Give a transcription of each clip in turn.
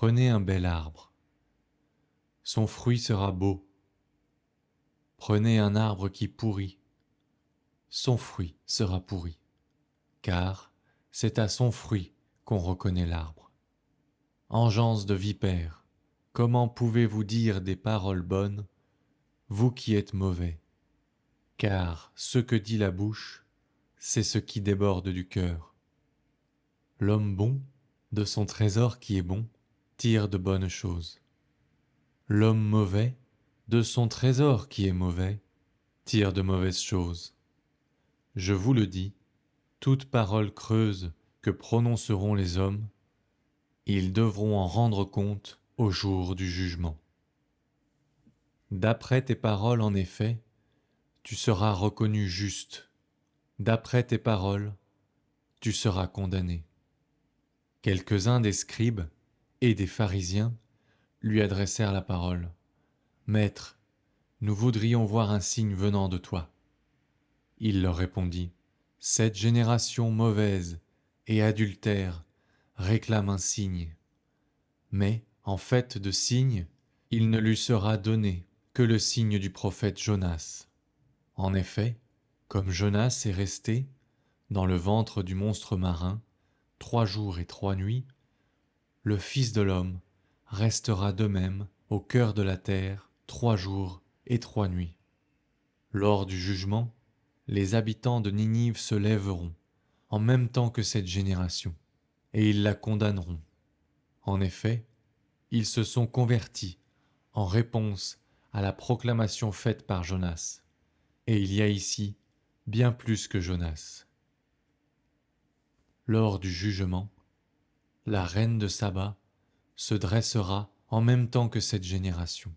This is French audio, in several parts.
Prenez un bel arbre. Son fruit sera beau. Prenez un arbre qui pourrit. Son fruit sera pourri. Car c'est à son fruit qu'on reconnaît l'arbre. Engeance de vipère, comment pouvez-vous dire des paroles bonnes, vous qui êtes mauvais? Car ce que dit la bouche, c'est ce qui déborde du cœur. L'homme bon, de son trésor qui est bon, tire de bonnes choses. L'homme mauvais, de son trésor qui est mauvais, tire de mauvaises choses. Je vous le dis, toute parole creuse que prononceront les hommes, ils devront en rendre compte au jour du jugement. D'après tes paroles, en effet, tu seras reconnu juste. D'après tes paroles, tu seras condamné. Quelques-uns des scribes et des pharisiens lui adressèrent la parole. Maître, nous voudrions voir un signe venant de toi. Il leur répondit, cette génération mauvaise et adultère réclame un signe. Mais, en fait de signe, il ne lui sera donné que le signe du prophète Jonas. En effet, comme Jonas est resté dans le ventre du monstre marin 3 jours et 3 nuits, le Fils de l'homme restera de même au cœur de la terre 3 jours et 3 nuits. Lors du jugement, les habitants de Ninive se lèveront en même temps que cette génération, et ils la condamneront. En effet, ils se sont convertis en réponse à la proclamation faite par Jonas, et il y a ici bien plus que Jonas. Lors du jugement, la reine de Saba se dressera en même temps que cette génération,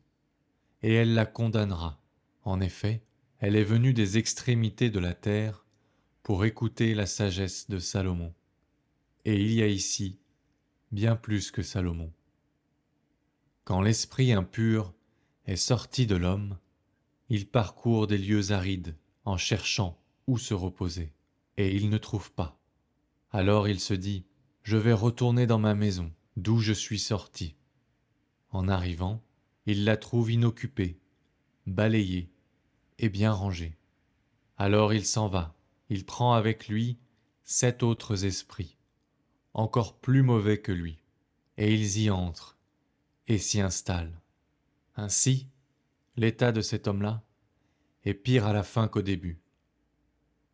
et elle la condamnera. En effet, elle est venue des extrémités de la terre pour écouter la sagesse de Salomon. Et il y a ici bien plus que Salomon. Quand l'esprit impur est sorti de l'homme, il parcourt des lieux arides en cherchant où se reposer, et il ne trouve pas. Alors il se dit, je vais retourner dans ma maison, d'où je suis sorti. En arrivant, il la trouve inoccupée, balayée et bien rangée. Alors il s'en va, il prend avec lui 7 autres esprits, encore plus mauvais que lui, et ils y entrent et s'y installent. Ainsi, l'état de cet homme-là est pire à la fin qu'au début.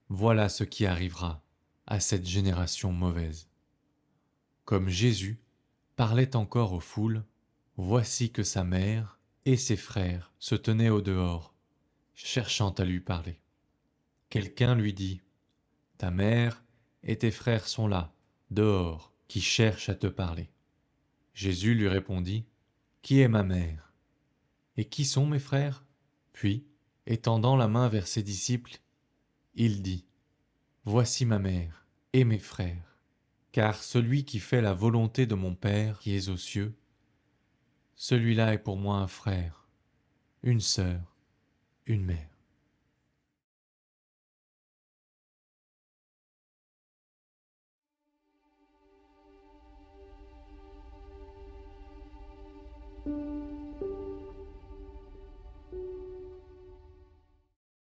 Voilà ce qui arrivera à cette génération mauvaise. Comme Jésus parlait encore aux foules, voici que sa mère et ses frères se tenaient au dehors, cherchant à lui parler. Quelqu'un lui dit, « Ta mère et tes frères sont là, dehors, qui cherchent à te parler. » Jésus lui répondit, « Qui est ma mère? Et qui sont mes frères ?» Puis, étendant la main vers ses disciples, il dit, « Voici ma mère et mes frères, car celui qui fait la volonté de mon Père qui est aux cieux, celui-là est pour moi un frère, une sœur, une mère. »